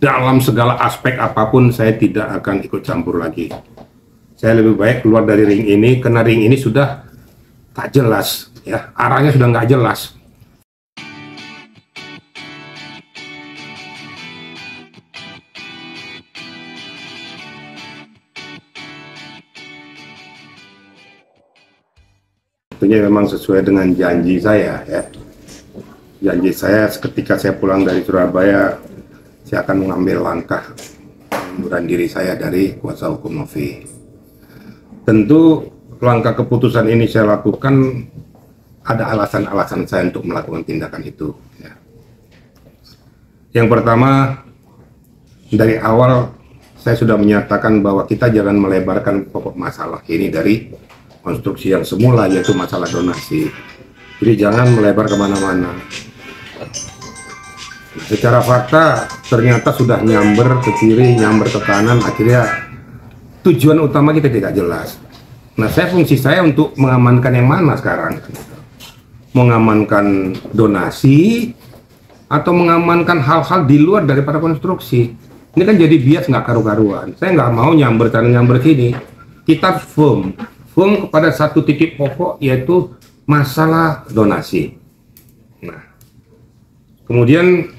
dalam segala aspek apapun saya tidak akan ikut campur lagi. Saya lebih baik keluar dari ring ini, karena ring ini sudah tak jelas, ya, arahnya sudah nggak jelas. Tentunya memang sesuai dengan janji saya, ya. Janji saya ketika saya pulang dari Surabaya, saya akan mengambil langkah pengunduran diri saya dari kuasa hukum Novi. Tentu langkah keputusan ini saya lakukan ada alasan-alasan saya untuk melakukan tindakan itu, ya. Yang pertama, dari awal saya sudah menyatakan bahwa kita jangan melebarkan pokok masalah ini dari konstruksi yang semula, yaitu masalah donasi. Jadi jangan melebar kemana-mana. Secara fakta ternyata sudah nyamber ke kiri, nyamber ke kanan, akhirnya tujuan utama kita tidak jelas. Nah, fungsi saya untuk mengamankan yang mana sekarang? Mengamankan donasi atau mengamankan hal-hal di luar daripada konstruksi? Ini kan jadi bias, nggak karu-karuan. Saya nggak mau nyamber sana nyamber sini. Kita firm kepada satu titik pokok, yaitu masalah donasi. Nah, kemudian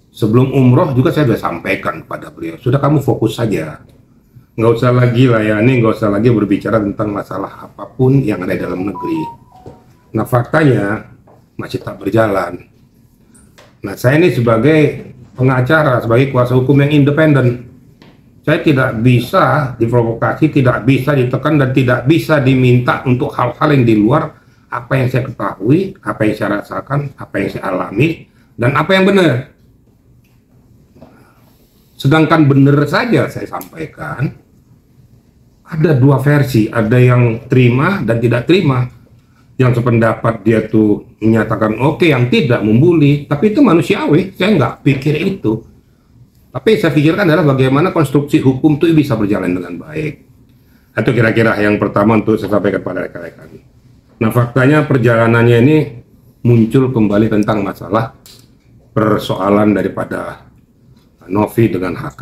sebelum umroh juga saya sudah sampaikan kepada beliau, sudah kamu fokus saja, nggak usah lagi layani, nggak usah lagi berbicara tentang masalah apapun yang ada di dalam negeri. Nah, faktanya masih tak berjalan. Nah, saya ini sebagai pengacara, sebagai kuasa hukum yang independen, saya tidak bisa diprovokasi, tidak bisa ditekan, dan tidak bisa diminta untuk hal-hal yang di luar apa yang saya ketahui, apa yang saya rasakan, apa yang saya alami, dan apa yang benar. Sedangkan benar saja saya sampaikan, ada dua versi, ada yang terima dan tidak terima. Yang sependapat dia tuh menyatakan oke, yang tidak membuli, tapi itu manusiawi, saya nggak pikir itu. Tapi saya pikirkan adalah bagaimana konstruksi hukum itu bisa berjalan dengan baik. Itu kira-kira yang pertama untuk saya sampaikan pada rekan-rekan. Nah, faktanya perjalanannya ini muncul kembali tentang masalah persoalan daripada Novi dengan HK.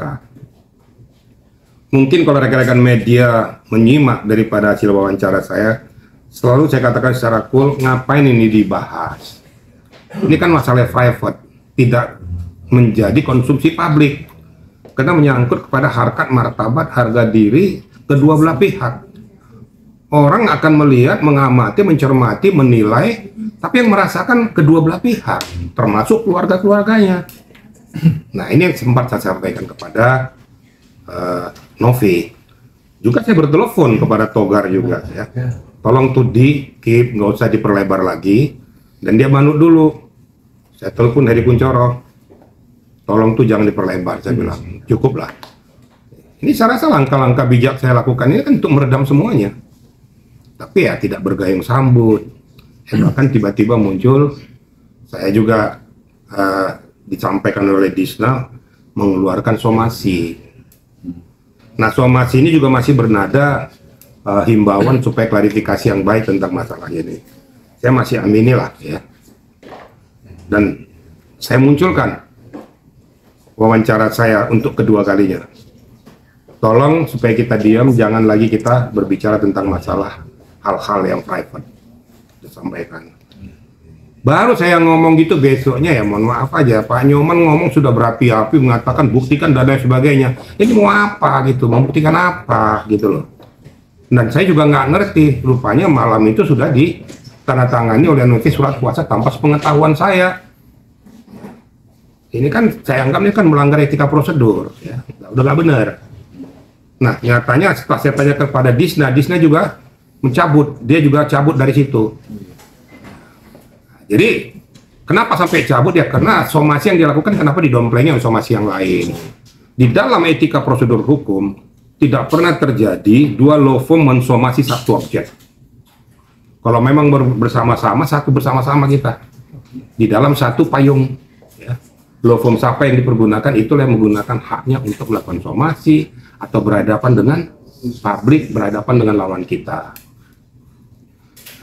Mungkin kalau rekan-rekan media menyimak daripada hasil wawancara saya, selalu saya katakan secara cool, ngapain ini dibahas? Ini kan masalah private, tidak menjadi konsumsi publik, karena menyangkut kepada harkat martabat harga diri kedua belah pihak. Orang akan melihat, mengamati, mencermati, menilai, tapi yang merasakan kedua belah pihak, termasuk keluarga-keluarganya. Nah, ini yang sempat saya sampaikan kepada Novi. Juga saya bertelepon kepada Togar juga, ya. Tolong tuh di-keep, nggak usah diperlebar lagi. Dan dia manut dulu. Saya telepon Heri Kuncoro, tolong tuh jangan diperlebar, saya bilang, cukuplah. Ini saya rasa langkah-langkah bijak saya lakukan ini kan untuk meredam semuanya. Tapi ya tidak bergayung sambut. Bahkan tiba-tiba muncul, saya juga disampaikan oleh Disna mengeluarkan somasi. Nah, somasi ini juga masih bernada himbauan supaya klarifikasi yang baik tentang masalah ini. Saya masih aminilah, ya. Dan saya munculkan wawancara saya untuk kedua kalinya. Tolong supaya kita diam, jangan lagi kita berbicara tentang masalah hal-hal yang private. Disampaikan. Baru saya ngomong gitu, besoknya ya mohon maaf aja, Pak Nyoman ngomong sudah berapi-api, mengatakan buktikan dan lain sebagainya. Ini mau apa gitu, membuktikan apa gitu loh. Dan saya juga nggak ngerti, rupanya malam itu sudah ditandatangani oleh Novi surat kuasa tanpa sepengetahuan saya. Ini kan saya anggap ini kan melanggar etika prosedur, ya. Udah nggak benar. Nah, nyatanya setelah saya tanya kepada Disna juga mencabut, dia juga cabut dari situ. Jadi kenapa sampai cabut ya? Karena somasi yang dilakukan kenapa didomplengnya oleh somasi yang lain. Di dalam etika prosedur hukum tidak pernah terjadi dua law firm mensomasi satu objek. Kalau memang bersama-sama, satu bersama-sama kita di dalam satu payung, ya. Law firm siapa yang dipergunakan, itulah yang menggunakan haknya untuk melakukan somasi atau berhadapan dengan publik, berhadapan dengan lawan kita.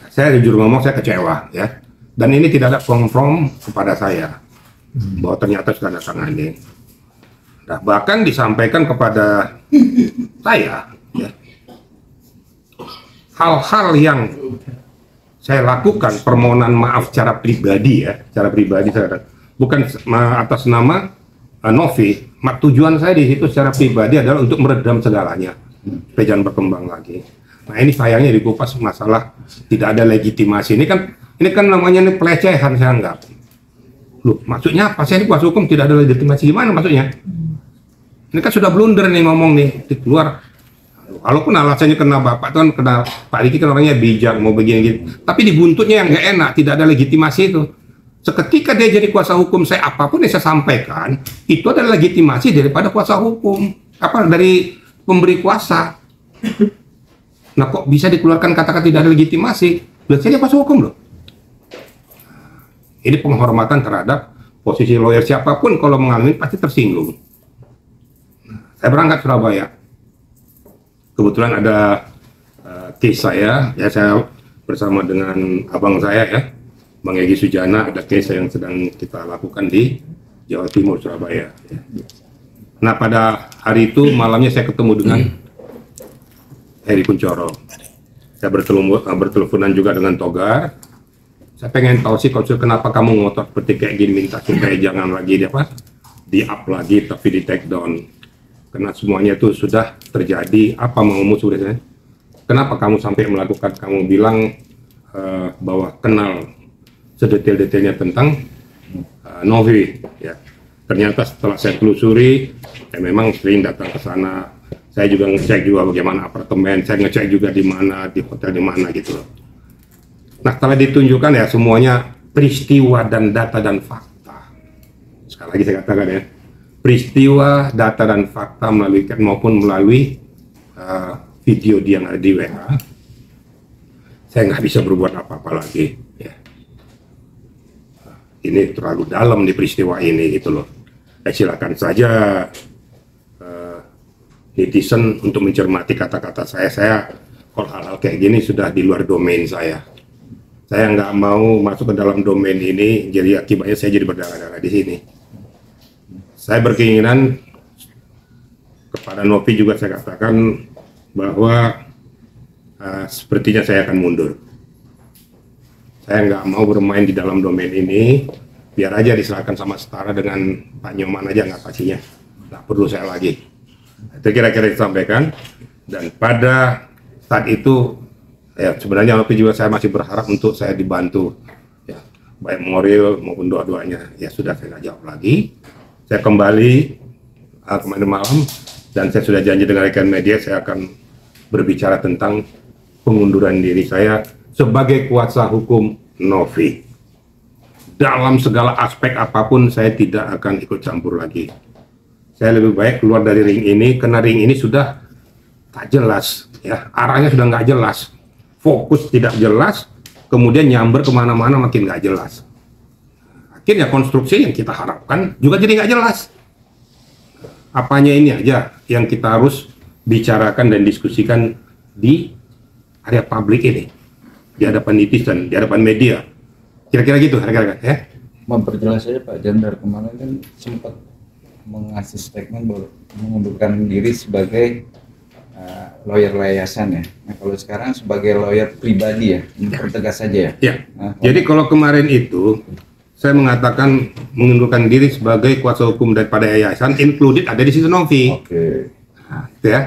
Saya jujur ngomong, saya kecewa, ya. Dan ini tidak ada confirm kepada saya bahwa ternyata sudah datang ini. Nah, bahkan disampaikan kepada saya, ya, hal-hal yang saya lakukan permohonan maaf secara pribadi ya, secara pribadi saya bukan atas nama Novi. Tujuan saya di situ secara pribadi adalah untuk meredam segalanya, supaya jangan berkembang lagi. Nah ini sayangnya dikupas masalah tidak ada legitimasi. Ini kan namanya ini pelecehan saya anggap. Loh, maksudnya apa? Saya ini kuasa hukum tidak ada legitimasi, gimana maksudnya? Ini kan sudah blunder nih ngomong nih, keluar. Walaupun alasannya kena Bapak tuh kan, kena Pak Riki kan orangnya bijak, mau begini gitu. Tapi dibuntutnya yang nggak enak, tidak ada legitimasi itu. Seketika dia jadi kuasa hukum saya, apapun yang saya sampaikan, itu adalah legitimasi daripada kuasa hukum. Dari pemberi kuasa. Nah kok bisa dikeluarkan kata-kata tidak ada legitimasi? Berarti dia kuasa hukum loh. Ini penghormatan terhadap posisi lawyer siapapun kalau mengalami pasti tersinggung. Saya berangkat Surabaya. Kebetulan ada case saya bersama dengan abang saya ya, Bang Egy Sujana, ada case yang sedang kita lakukan di Jawa Timur, Surabaya. Ya. Nah pada hari itu malamnya saya ketemu dengan Heri Kuncoro. Saya berteleponan juga dengan Togar. Saya pengen tahu sih kenapa kamu ngotot seperti kayak gini, minta supaya jangan lagi di-up lagi tapi di take down. Karena semuanya itu sudah terjadi, apa maumu sudah. Kenapa kamu sampai melakukan, kamu bilang bahwa kenal sedetail-detailnya tentang Novi ya. Ternyata setelah saya telusuri, ya memang sering datang ke sana. Saya juga ngecek juga bagaimana apartemen, saya ngecek juga di mana, di hotel di mana gitu loh. Nah setelah ditunjukkan ya semuanya peristiwa dan data dan fakta. Sekali lagi saya katakan ya, peristiwa, data dan fakta melalui video dia yang ada di WA, saya nggak bisa berbuat apa-apa lagi. Ya. Ini terlalu dalam di peristiwa ini gitu loh. Silakan saja netizen untuk mencermati kata-kata saya. Saya kalau hal-hal kayak gini sudah di luar domain saya. Saya nggak mau masuk ke dalam domain ini, jadi akibatnya saya jadi berdarah-darah di sini. Saya berkeinginan kepada Novi juga saya katakan bahwa sepertinya saya akan mundur. Saya nggak mau bermain di dalam domain ini, biar aja diserahkan sama setara dengan Pak Nyoman aja ngatasinya. Nggak perlu saya lagi. Itu kira-kira disampaikan. Dan pada saat itu, ya sebenarnya Novi juga saya masih berharap untuk saya dibantu, ya, baik moral maupun doa-doanya. Ya sudah saya nggak jawab lagi. Saya kembali kemarin malam dan saya sudah janji dengan rekan media saya akan berbicara tentang pengunduran diri saya sebagai kuasa hukum Novi. Dalam segala aspek apapun saya tidak akan ikut campur lagi. Saya lebih baik keluar dari ring ini karena ring ini sudah tak jelas, ya arahnya sudah nggak jelas, fokus tidak jelas, kemudian nyamber kemana-mana makin nggak jelas. Akhirnya konstruksi yang kita harapkan juga jadi nggak jelas. Apanya ini aja yang kita harus bicarakan dan diskusikan di area publik ini, di hadapan netizen, di hadapan media. Kira-kira gitu, kira-kira ya. Memperjelas saja Pak Jandar kemarin kan sempat mengasih statement bahwa mengundurkan diri sebagai lawyer yayasan ya. Nah kalau sekarang sebagai lawyer pribadi ya, mempertegas saja ya. Ya. Jadi kalau kemarin itu saya mengatakan mengundurkan diri sebagai kuasa hukum daripada yayasan, included ada di situ Novi. Oke. Nah, ya.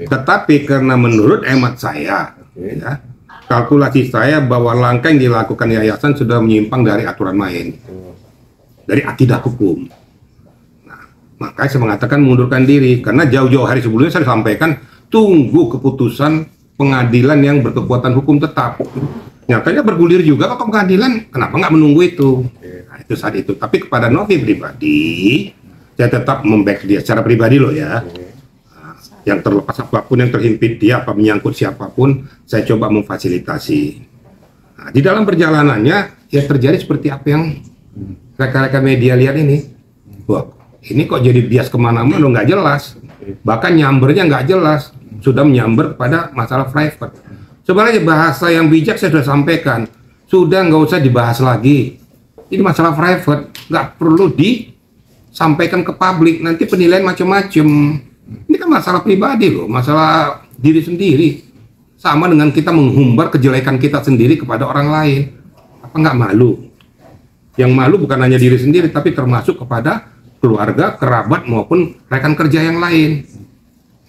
Tetapi karena menurut hemat saya, ya, kalkulasi saya bahwa langkah yang dilakukan yayasan sudah menyimpang dari aturan main, dari akidah hukum. Nah, makanya saya mengatakan mengundurkan diri karena jauh-jauh hari sebelumnya saya sampaikan tunggu keputusan pengadilan yang berkekuatan hukum tetap. Nyatanya bergulir juga kok pengadilan, kenapa nggak menunggu itu? Nah, itu saat itu. Tapi kepada Novi pribadi, saya tetap memback dia secara pribadi loh ya. Yang terlepas apapun yang terhimpit dia, apa menyangkut siapapun, saya coba memfasilitasi. Nah, di dalam perjalanannya, ya terjadi seperti apa yang rekan-rekan media lihat ini. Wah, ini kok jadi bias kemana-mana, nggak jelas. Bahkan nyambernya nggak jelas, sudah menyamber kepada masalah private. Sebenarnya bahasa yang bijak saya sudah sampaikan, sudah nggak usah dibahas lagi. Ini masalah private, nggak perlu sampaikan ke publik, nanti penilaian macam-macam. Ini kan masalah pribadi loh, masalah diri sendiri. Sama dengan kita menghumbar kejelekan kita sendiri kepada orang lain. Apa nggak malu? Yang malu bukan hanya diri sendiri, tapi termasuk kepada keluarga, kerabat, maupun rekan kerja yang lain.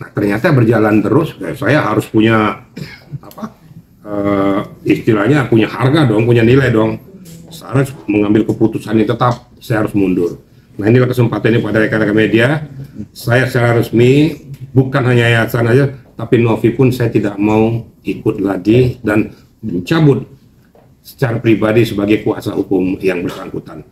Nah, ternyata berjalan terus, saya harus punya apa? Istilahnya punya harga dong, punya nilai dong. Saya harus mengambil keputusan yang tetap, saya harus mundur. Nah, inilah kesempatan ini pada rekan-rekan media. Saya secara resmi, bukan hanya yayasan aja, tapi Novi pun saya tidak mau ikut lagi dan mencabut secara pribadi sebagai kuasa hukum yang bersangkutan.